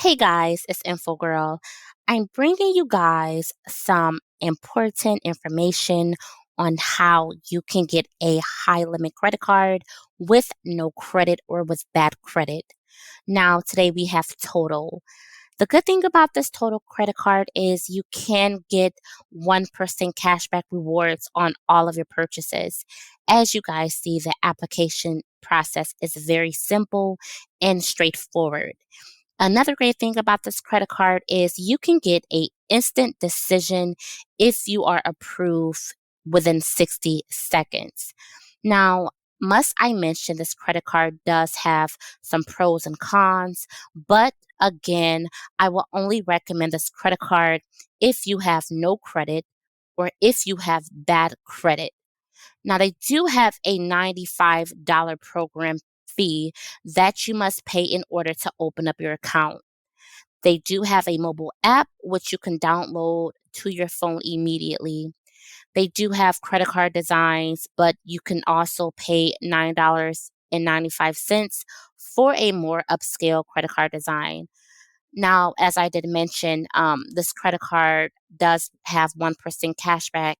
Hey guys, it's Info Girl. I'm bringing you guys some important information on how you can get a high limit credit card with no credit or with bad credit. Now, today we have Total. The good thing about this Total credit card is you can get 1% cashback rewards on all of your purchases. As you guys see, the application process is very simple and straightforward. Another great thing about this credit card is you can get a instant decision if you are approved within 60 seconds. Now, must I mention this credit card does have some pros and cons, but again, I will only recommend this credit card if you have no credit or if you have bad credit. Now, they do have a $95 program fee that you must pay in order to open up your account. They do have a mobile app which you can download to your phone immediately. They do have credit card designs, but you can also pay $9.95 for a more upscale credit card design. Now, as I did mention, this credit card does have 1% cashback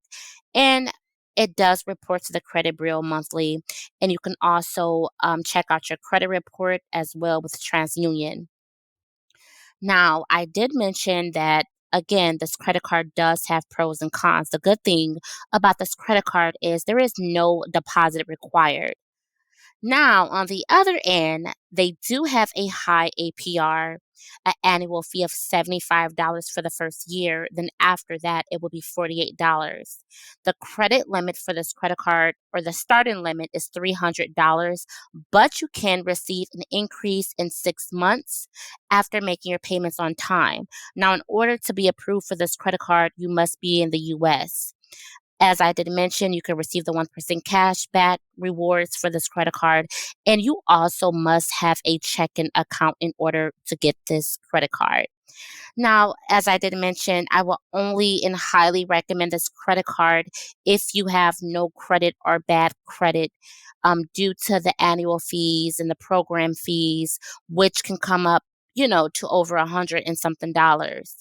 and it does report to the credit bureau monthly. And you can also check out your credit report as well with TransUnion. Now, I did mention that again, this credit card does have pros and cons. The good thing about this credit card is there is no deposit required. Now, on the other end, they do have a high APR, an annual fee of $75 for the first year. Then after that, it will be $48. The credit limit for this credit card or the starting limit is $300, but you can receive an increase in 6 months after making your payments on time. Now, in order to be approved for this credit card, you must be in the US. As I did mention, you can receive the 1% cash back rewards for this credit card. And you also must have a checking account in order to get this credit card. Now, as I did mention, I will only and highly recommend this credit card if you have no credit or bad credit due to the annual fees and the program fees, which can come up, to over 100 and something dollars.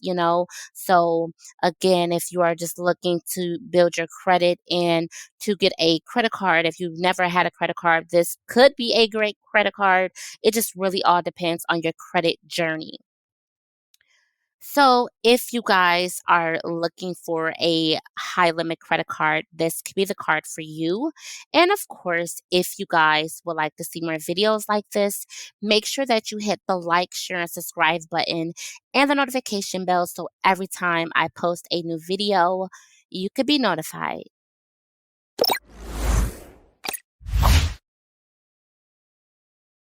So again, if you are just looking to build your credit and to get a credit card, if you've never had a credit card, this could be a great credit card. It just really all depends on your credit journey. So, if you guys are looking for a high limit credit card, this could be the card for you. And of course, if you guys would like to see more videos like this, make sure that you hit the like, share, and subscribe button and the notification bell so every time I post a new video, you could be notified.